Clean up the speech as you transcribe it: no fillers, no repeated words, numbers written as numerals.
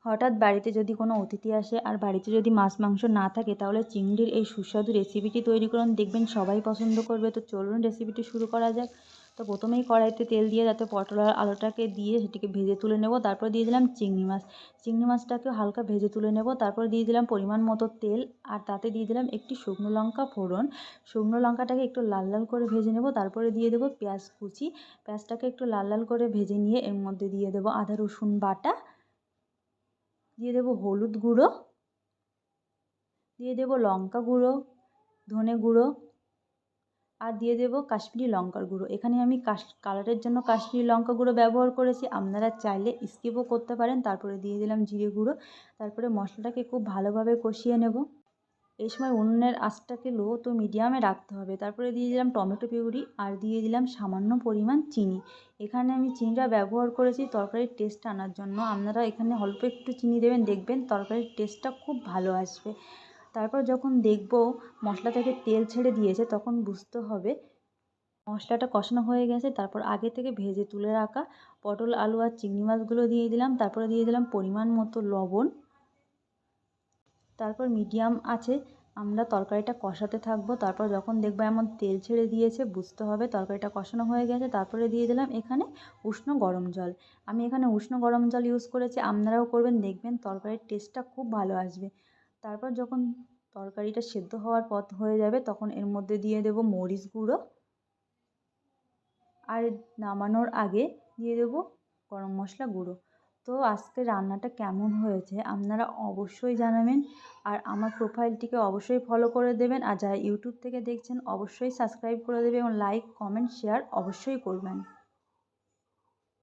হঠাৎ বাড়িতে যদি কোনো অতিথি আসে আর বাড়িতে যদি মাছ মাংস না থাকে, তাহলে চিংড়ির এই সুস্বাদু রেসিপিটি তৈরি করুন, দেখবেন সবাই পছন্দ করবে। তো চলুন রেসিপিটি শুরু করা যাক। তো প্রথমেই কড়াইতে তেল দিয়ে যাতে পটল আর আলুটাকে দিয়ে সেটিকে ভেজে তুলে নেব। তারপর দিয়ে দিলাম চিংড়ি মাছ। চিংড়ি মাছটাকে হালকা ভেজে তুলে নেব। তারপর দিয়ে দিলাম পরিমাণ মতো তেল, আর তাতে দিয়ে দিলাম একটি শুকনো লঙ্কা ফোড়ন। শুকনো লঙ্কাটাকে একটু লাল লাল করে ভেজে নেব। তারপরে দিয়ে দেবো পেঁয়াজ কুচি। পেঁয়াজটাকে একটু লাল লাল করে ভেজে নিয়ে এর মধ্যে দিয়ে দেবো আদা রসুন বাটা, দিয়ে দেবো হলুদ গুঁড়ো, দিয়ে দেবো লঙ্কা গুঁড়ো, ধনে গুঁড়ো, আর দিয়ে দেবো কাশ্মীরি লঙ্কার গুঁড়ো। এখানে আমি কালারের জন্য কাশ্মীরি লঙ্কা গুঁড়ো ব্যবহার করেছি, আপনারা চাইলে স্কিপও করতে পারেন। তারপরে দিয়ে দিলাম জিরে গুঁড়ো। তারপরে মশলাটাকে খুব ভালোভাবে কষিয়ে নেব। এই সময় উনুনের আঁচটাকে লো টু মিডিয়ামে রাখতে হবে। তারপরে দিয়ে দিলাম টমেটো পিউরি, আর দিয়ে দিলাম সামান্য পরিমাণ চিনি। এখানে আমি চিনিটা ব্যবহার করেছি তরকারির টেস্ট আনার জন্য, আপনারা এখানে অল্প একটু চিনি দেবেন, দেখবেন তরকারির টেস্টটা খুব ভালো আসবে। তারপর যখন দেখব মশলা থেকে তেল ছেড়ে দিয়েছে, তখন বুঝতে হবে মশলাটা কষানো হয়ে গেছে। তারপর আগে থেকে ভেজে তুলে রাখা পটল আলু আর চিংড়ি মাছগুলো দিয়ে দিলাম। তারপরে দিয়ে দিলাম পরিমাণ মতো লবণ। তারপর মিডিয়াম আঁচে আমরা তরকারিটা কষাতে থাকবো। তারপর যখন দেখবো এমন তেল ছেড়ে দিয়েছে, বুঝতে হবে তরকারিটা কষানো হয়ে গেছে। তারপরে দিয়ে দিলাম এখানে উষ্ণ গরম জল। আমি এখানে উষ্ণ গরম জল ইউজ করেছি, আপনারাও করবেন, দেখবেন তরকারির টেস্টটা খুব ভালো আসবে। তারপর যখন তরকারিটা সেদ্ধ হওয়ার পথ হয়ে যাবে, তখন এর মধ্যে দিয়ে দেবো মরিচ গুঁড়ো, আর নামানোর আগে দিয়ে দেবো গরম মশলা গুঁড়ো। তো আজকে রান্নাটা কেমন হয়েছে আপনারা অবশ্যই জানাবেন, আর আমার প্রোফাইলটিকে অবশ্যই ফলো করে দেবেন, আর যারা ইউটিউব থেকে দেখছেন অবশ্যই সাবস্ক্রাইব করে দেবেন এবং লাইক কমেন্ট শেয়ার অবশ্যই করবেন।